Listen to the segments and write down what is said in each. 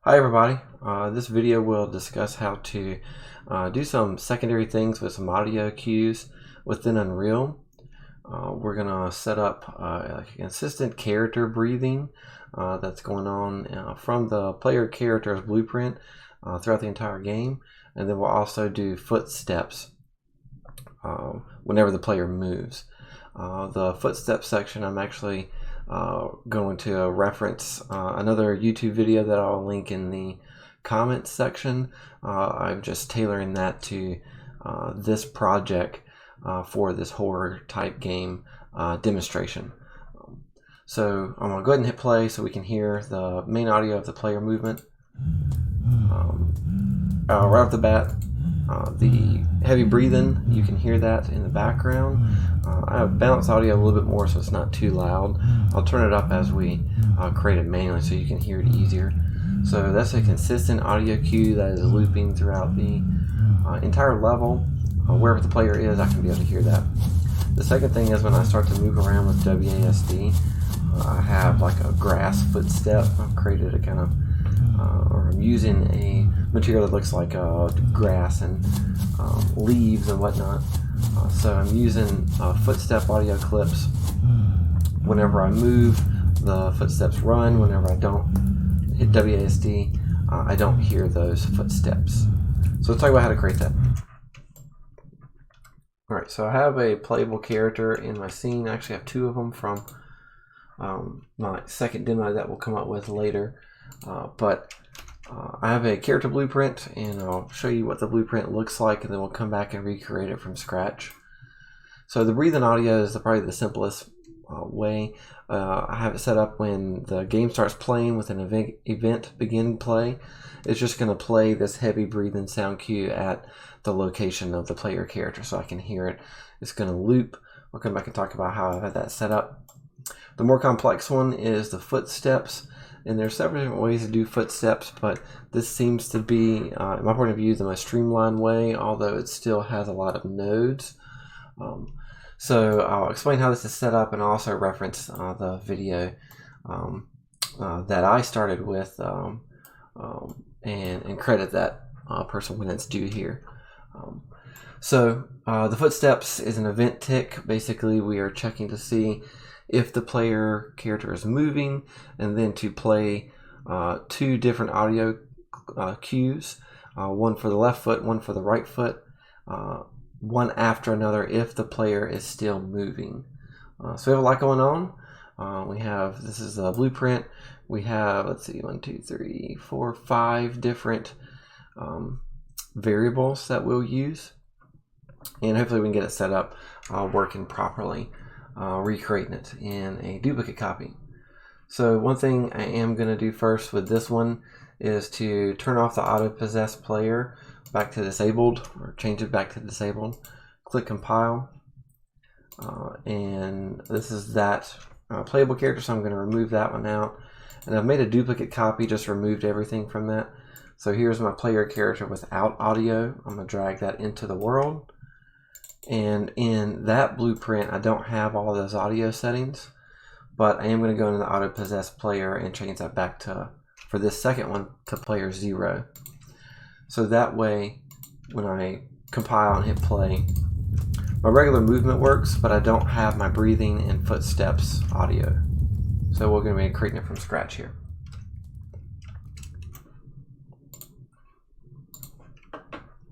Hi everybody, this video will discuss how to do some secondary things with some audio cues within Unreal. We're going to set up a consistent character breathing that's going on from the player character's blueprint throughout the entire game, and then we'll also do footsteps whenever the player moves. The footsteps section, I'm actually going to reference another YouTube video that I'll link in the comments section. I'm just tailoring that to this project for this horror type game demonstration. So I'm going to go ahead and hit play so we can hear the main audio of the player movement. Right off the bat, the heavy breathing, you can hear that in the background. I have balanced audio a little bit more so it's not too loud. I'll turn it up as we create it manually so you can hear it easier. So that's a consistent audio cue that is looping throughout the entire level. Wherever the player is, I can be able to hear that. The second thing is when I start to move around with WASD, I have like a grass footstep. I've created a kind of or I'm using a material that looks like grass and leaves and whatnot. So I'm using footstep audio clips. Whenever I move, the footsteps run. Whenever I don't hit WASD, I don't hear those footsteps. So let's talk about how to create that. Alright, so I have a playable character in my scene. I actually have two of them from my second demo that we'll come up with later. I have a character blueprint, and I'll show you what the blueprint looks like, and then we'll come back and recreate it from scratch. So the breathing audio is probably the simplest way. I have it set up when the game starts playing with an event begin play. It's just going to play this heavy breathing sound cue at the location of the player character so I can hear it. It's going to loop. I'll come back and talk about how I've had that set up. The more complex one is the footsteps. And there's several different ways to do footsteps, but this seems to be, in my point of view, the most streamlined way, although it still has a lot of nodes. So I'll explain how this is set up and also reference the video that I started with and credit that person when it's due here. The footsteps is an event tick. Basically, we are checking to see if the player character is moving, and then to play two different audio cues, one for the left foot, one for the right foot, one after another if the player is still moving. So we have a lot going on. This is the blueprint. We have, let's see, 1, 2, 3, 4, 5 different variables that we'll use. And hopefully we can get it set up working properly. Recreating it in a duplicate copy. So one thing I am going to do first with this one is to turn off the auto possess player back to disabled, or change it back to disabled. Click compile, and this is that playable character, so I'm going to remove that one out. And I've made a duplicate copy, just removed everything from that. So here's my player character without audio. I'm going to drag that into the world. And in that blueprint, I don't have all those audio settings, but I am going to go into the auto possess player and change that back to, for this second one, to player 0. So that way, when I compile and hit play, my regular movement works, but I don't have my breathing and footsteps audio. So we're going to be creating it from scratch here.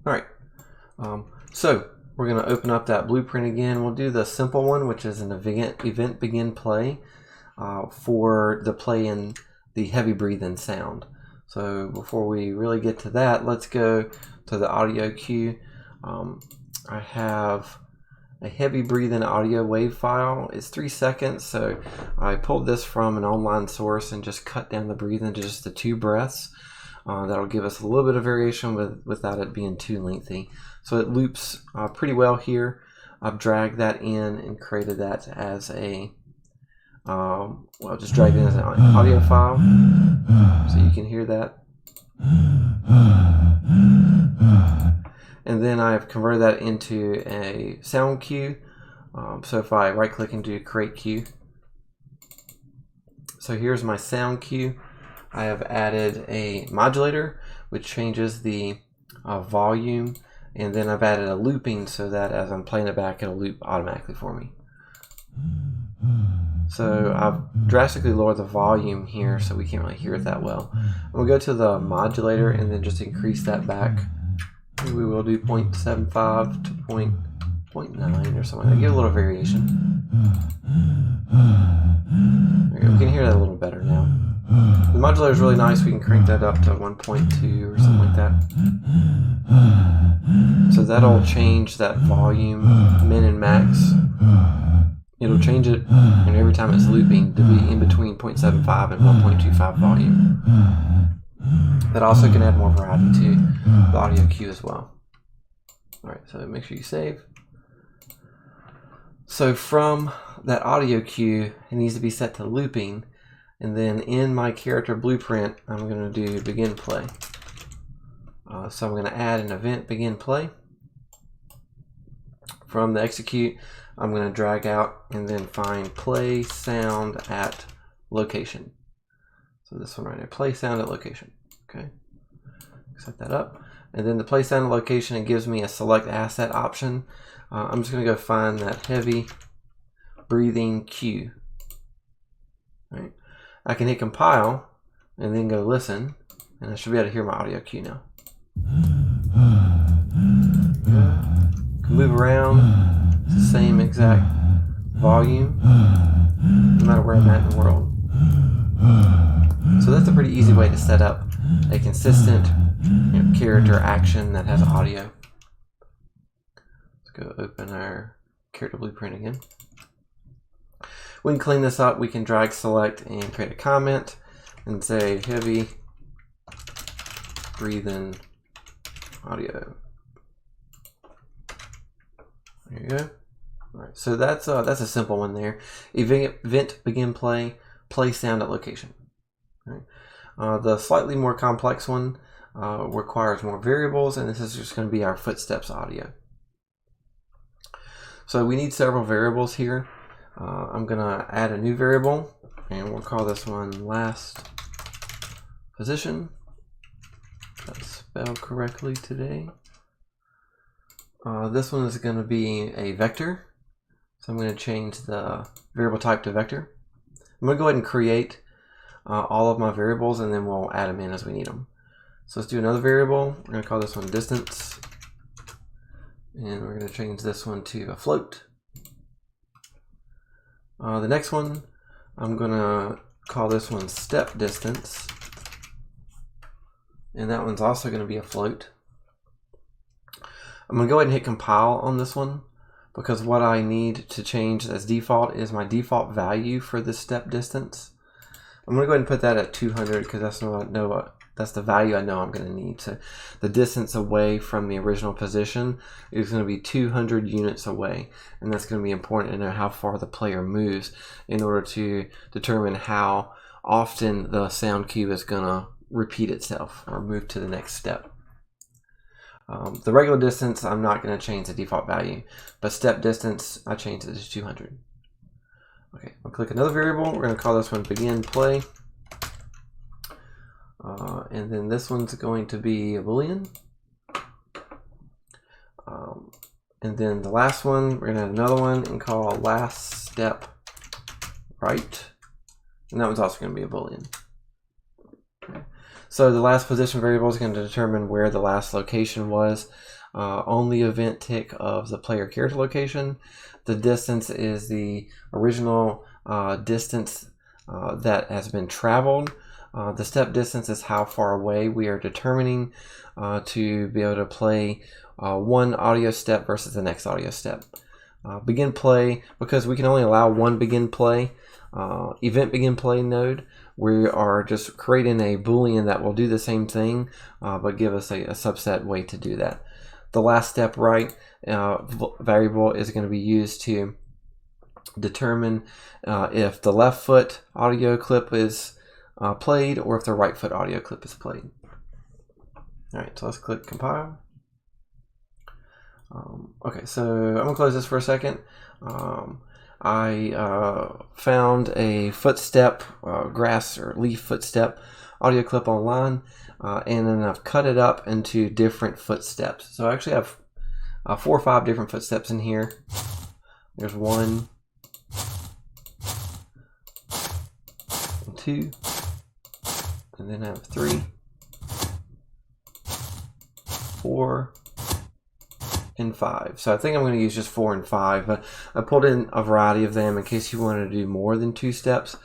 All right. We're going to open up that blueprint again. We'll do the simple one, which is an event begin play for the play in the heavy breathing sound. So before we really get to that, let's go to the audio cue. I have a heavy breathing audio wave file. It's 3 seconds, so I pulled this from an online source and just cut down the breathing to just the 2 breaths. That'll give us a little bit of variation without it being too lengthy. So it loops pretty well here. I've dragged that in and created that as a, just dragged it in as an audio file, so you can hear that. And then I've converted that into a sound cue. So if I right click and do create cue. So here's my sound cue. I have added a modulator, which changes the volume, and then I've added a looping so that as I'm playing it back, it'll loop automatically for me. So I've drastically lowered the volume here so we can't really hear it that well. I'm going to go to the modulator and then just increase that back. Maybe we will do 0.75 to 0.9 or something. I give a little variation. There we go. We can hear that a little better now. The modulator is really nice. We can crank that up to 1.2 or something like that. So that'll change that volume, min and max. It'll change it, and every time it's looping, to be in between 0.75 and 1.25 volume. That also can add more variety to the audio cue as well. Alright, so make sure you save. So from that audio cue, it needs to be set to looping, and then in my character blueprint, I'm going to do begin play. So I'm going to add an event begin play. From the execute, I'm going to drag out and then find play sound at location. So this one right here, play sound at location. Okay, set that up. And then the play sound at location, it gives me a select asset option. I'm just going to go find that heavy breathing cue. Right. I can hit compile and then go listen, and I should be able to hear my audio cue now. Can move around. It's the same exact volume, no matter where I'm at in the world. So that's a pretty easy way to set up a consistent character action that has audio. Let's go open our character blueprint again. We can clean this up. We can drag select and create a comment and say heavy breathing audio. There you go. All right, so that's a simple one there. Event begin play, play sound at location. All right. The slightly more complex one requires more variables, and this is just going to be our footsteps audio. So we need several variables here. I'm going to add a new variable, and we'll call this one last position. That's spelled correctly today. This one is going to be a vector, so I'm going to change the variable type to vector. I'm going to go ahead and create all of my variables, and then we'll add them in as we need them. So let's do another variable. We're going to call this one distance, and we're going to change this one to a float. The next one, I'm going to call this one step distance, and that one's also going to be a float. I'm going to go ahead and hit compile on this one because what I need to change as default is my default value for this step distance. I'm going to go ahead and put that at 200 because that's the value I know I'm going to need. So the distance away from the original position is going to be 200 units away, and that's going to be important to know how far the player moves in order to determine how often the sound cue is going to repeat itself or move to the next step. The regular distance, I'm not going to change the default value, but step distance, I changed it to 200. Okay, I'll click another variable. We're going to call this one begin play. And then this one's going to be a Boolean. And then the last one, we're going to add another one and call last step right. And that one's also going to be a Boolean. Okay. So the last position variable is going to determine where the last location was on the event tick of the player character location. The distance is the original distance that has been traveled. The step distance is how far away we are determining to be able to play one audio step versus the next audio step. Begin play, because we can only allow one begin play, event begin play node. We are just creating a Boolean that will do the same thing, but give us a subset way to do that. The last step right variable is going to be used to determine if the left foot audio clip is played or if the right foot audio clip is played. All right, so let's click compile. Okay, so I'm going to close this for a second. I found a footstep, grass or leaf footstep audio clip online, and then I've cut it up into different footsteps. So I actually have 4 or 5 different footsteps in here. There's 1, 2, and then I have 3, 4, and 5. So I think I'm going to use just 4 and 5, but I pulled in a variety of them in case you wanted to do more than 2 steps.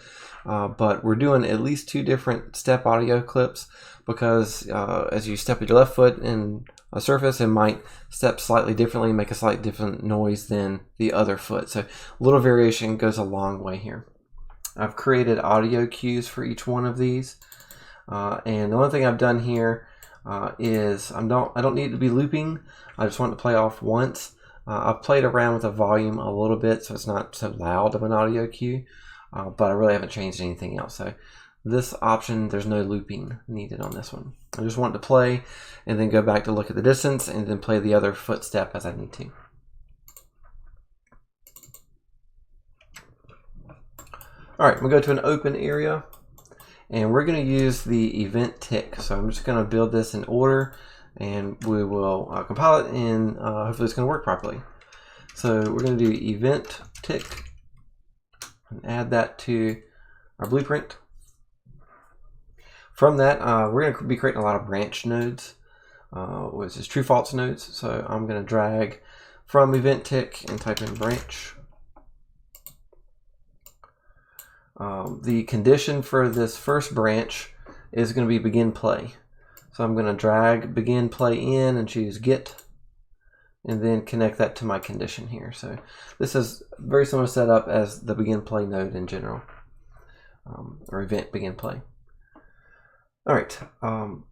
But we're doing at least 2 different step audio clips because as you step with your left foot in a surface, it might step slightly differently and make a slightly different noise than the other foot. So a little variation goes a long way here. I've created audio cues for each one of these, and the only thing I've done here is I don't need to be looping. I just want to play off once. I've played around with the volume a little bit so it's not so loud of an audio cue, but I really haven't changed anything else. So this option, there's no looping needed on this one. I just want to play and then go back to look at the distance and then play the other footstep as I need to. All right, we'll go to an open area. And we're going to use the event tick. So I'm just going to build this in order, and we will compile it, and hopefully it's going to work properly. So we're going to do event tick and add that to our blueprint. From that, we're going to be creating a lot of branch nodes, which is true false nodes. So I'm going to drag from event tick and type in branch. The condition for this first branch is going to be begin play. So I'm going to drag begin play in and choose get, and then connect that to my condition here. So this is very similar setup as the begin play node in general, or event begin play. All right.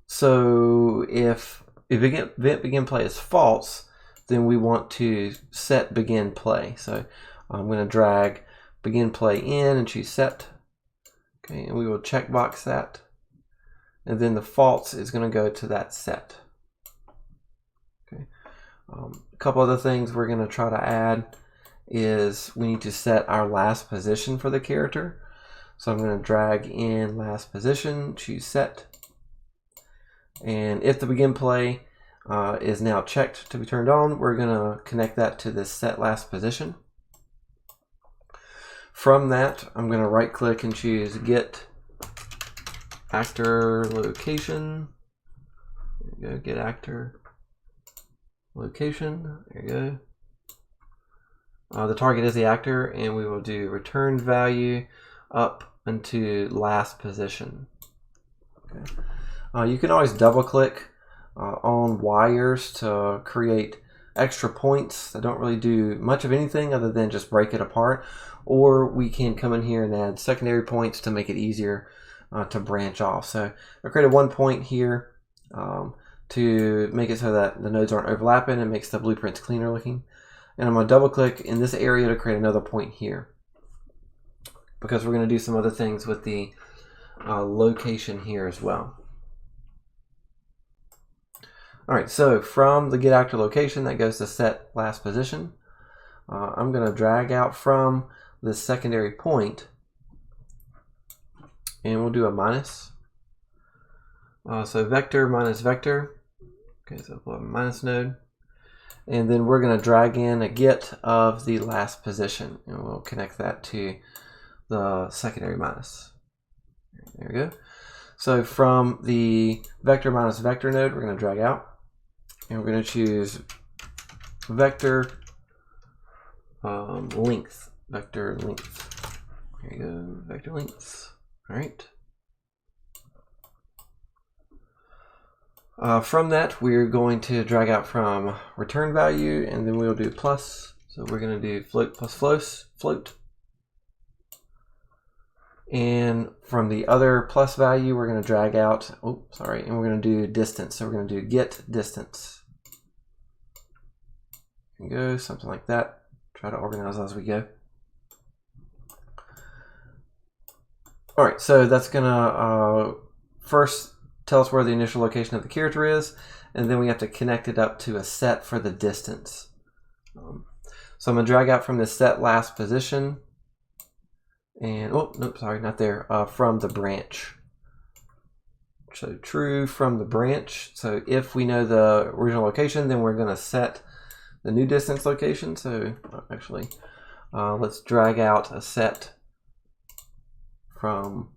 So if event begin play is false, then we want to set begin play. So I'm going to drag begin play in and choose set. Okay, and we will checkbox that. And then the false is going to go to that set. Okay. A couple other things we're going to try to add is we need to set our last position for the character. So I'm going to drag in last position, choose set. And if the begin play is now checked to be turned on, we're going to connect that to this set last position. From that, I'm going to right click and choose get actor location. There you go, get actor location. There you go. The target is the actor, and we will do return value up into last position. Okay. You can always double click on wires to create extra points that don't really do much of anything other than just break it apart. Or we can come in here and add secondary points to make it easier to branch off. So I created one point here to make it so that the nodes aren't overlapping and makes the blueprints cleaner looking. And I'm going to double click in this area to create another point here, because we're going to do some other things with the location here as well. All right, so from the get actor location, that goes to set last position. I'm going to drag out from the secondary point, and we'll do a minus. So vector minus vector. Okay, so we'll have a minus node. And then we're going to drag in a get of the last position, and we'll connect that to the secondary minus. There we go. So from the vector minus vector node, we're going to drag out, and we're going to choose vector length. Vector length. There you go, vector length. All right. From that, we're going to drag out from return value, and then we'll do plus. So we're going to do float plus float. And from the other plus value, we're going to drag out, and we're going to do distance. So we're going to do get distance. There you go, something like that. Try to organize as we go. All right, so that's gonna first tell us where the initial location of the character is, and then we have to connect it up to a set for the distance. So I'm gonna drag out from the set last position, and nope, sorry, not there. From the branch. So true from the branch. So if we know the original location, then we're going to set the new distance location. So actually, let's drag out a set from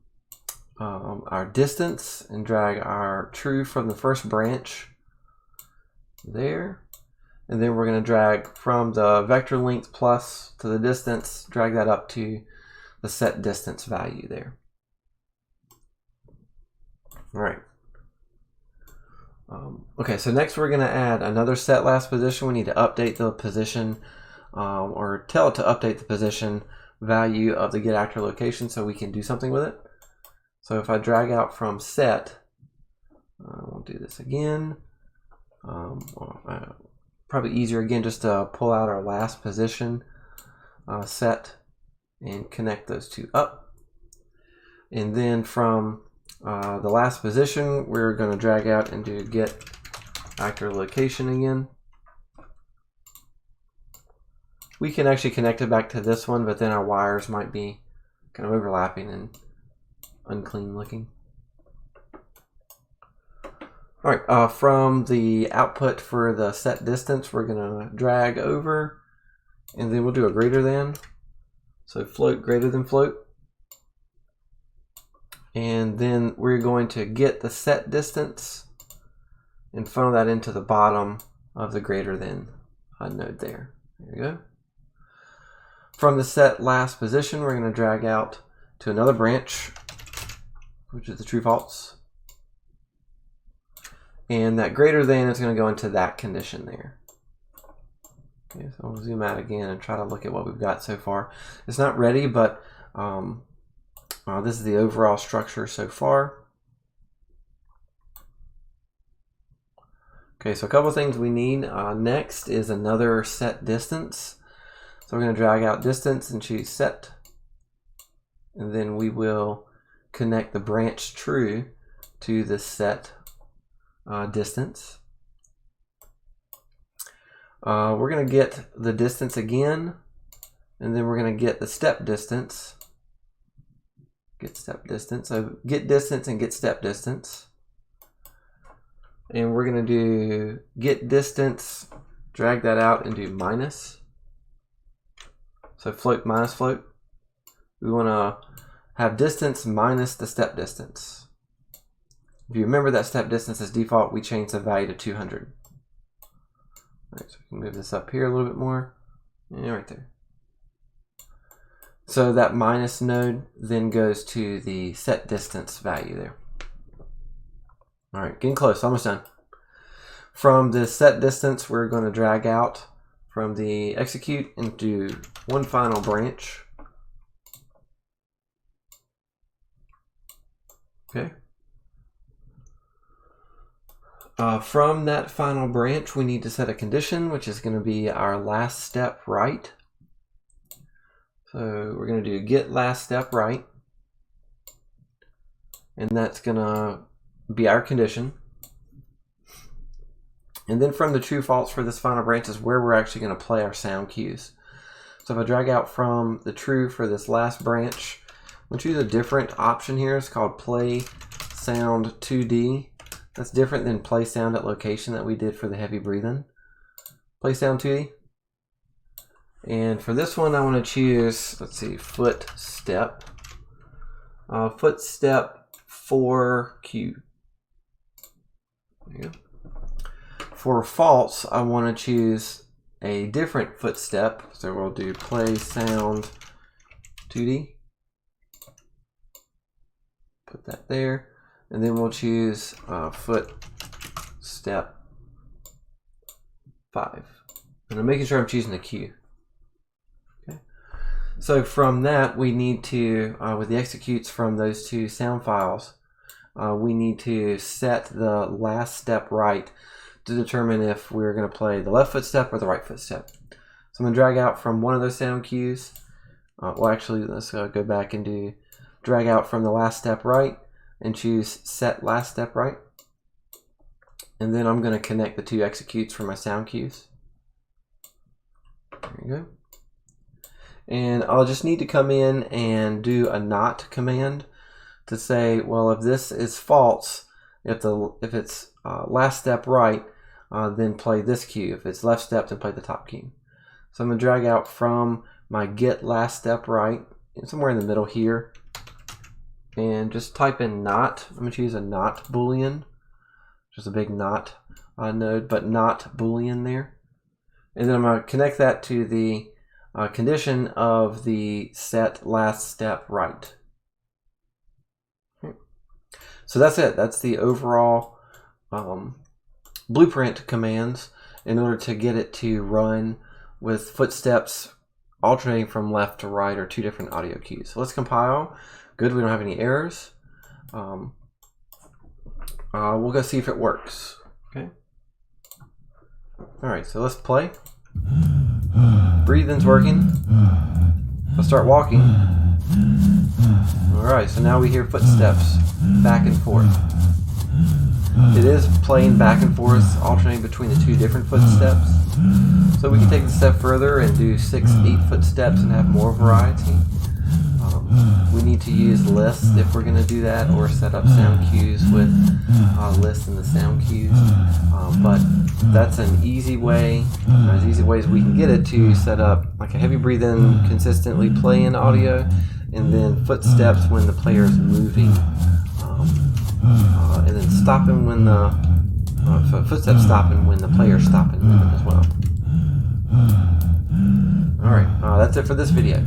our distance and drag our true from the first branch there. And then we're going to drag from the vector length plus to the distance, drag that up to the set distance value there. All right. Okay, so next we're going to add another set last position. We need to update the position or tell it to update the position value of the get actor location so we can do something with it. So if I drag out from set, we'll do this again. Probably easier again just to pull out our last position set and connect those two up. And then from the last position, we're going to drag out and do get actor location again. We can actually connect it back to this one, but then our wires might be kind of overlapping and unclean looking. All right, from the output for the set distance, we're going to drag over, and then we'll do a greater than. So float greater than float. And then we're going to get the set distance and funnel that into the bottom of the greater than node there. There you go. From the set last position, we're going to drag out to another branch, which is the true false. And that greater than is going to go into that condition there. Okay, so I'll zoom out again and try to look at what we've got so far. It's not ready, but this is the overall structure so far. Okay, so a couple of things we need. Next is another set distance. So we're going to drag out distance and choose set. And then we will connect the branch true to the set distance. We're going to get the distance again, and then we're going to get the step distance. Get step distance. So get distance and get step distance. And we're going to do get distance, drag that out and do minus. So float minus float. We want to have distance minus the step distance. If you remember that step distance as default, we change the value to 200. All right, so we can move this up here a little bit more. Yeah, right there. So that minus node then goes to the set distance value there. All right, getting close, almost done. From the set distance, we're going to drag out from the execute into one final branch. Okay. From that final branch, we need to set a condition, which is going to be our last step right. So we're going to do get last step right. And that's going to be our condition. And then from the true false for this final branch is where we're actually going to play our sound cues. So if I drag out from the true for this last branch, we'll choose a different option here. It's called play sound 2D. That's different than play sound at location that we did for the heavy breathing. Play sound 2D. And for this one, I want to choose, let's see, footstep. Footstep 4Q. There you go. For false, I want to choose a different footstep. So we'll do play sound 2D. Put that there. And then we'll choose footstep 5. And I'm making sure I'm choosing the Q. Okay. So from that, we need to, with the executes from those two sound files, we need to set the last step right to determine if we're going to play the left footstep or the right footstep. So I'm going to drag out from one of those sound cues. Well, actually, let's go back and do drag out from the last step right and choose set last step right. And then I'm going to connect the two executes for my sound cues. There you go. And I'll just need to come in and do a not command to say, well, if this is false, If it's last step right, then play this cue. If it's left step, then play the top cue. So I'm going to drag out from my get last step right, somewhere in the middle here, and just type in not. I'm going to choose a not boolean, just a big not node, but not boolean there. And then I'm going to connect that to the condition of the set last step right. Okay. So that's it. That's the overall blueprint commands in order to get it to run with footsteps alternating from left to right, or two different audio cues. So let's compile. Good, we don't have any errors. We'll go see if it works. Okay. All right, so let's play. Breathing's working. Let's start walking. All right, so now we hear footsteps back and forth. It is playing back and forth, alternating between the two different footsteps. So we can take it a step further and do 6, 8 footsteps and have more variety. We need to use lists if we're going to do that, or set up sound cues with lists in the sound cues. But that's an easy way, as easy way as we can get it, to set up like a heavy breathing, consistently playing audio, and then footsteps when the player is moving. And then stopping when the footsteps stopping when the player's stopping moving as well. Alright, that's it for this video.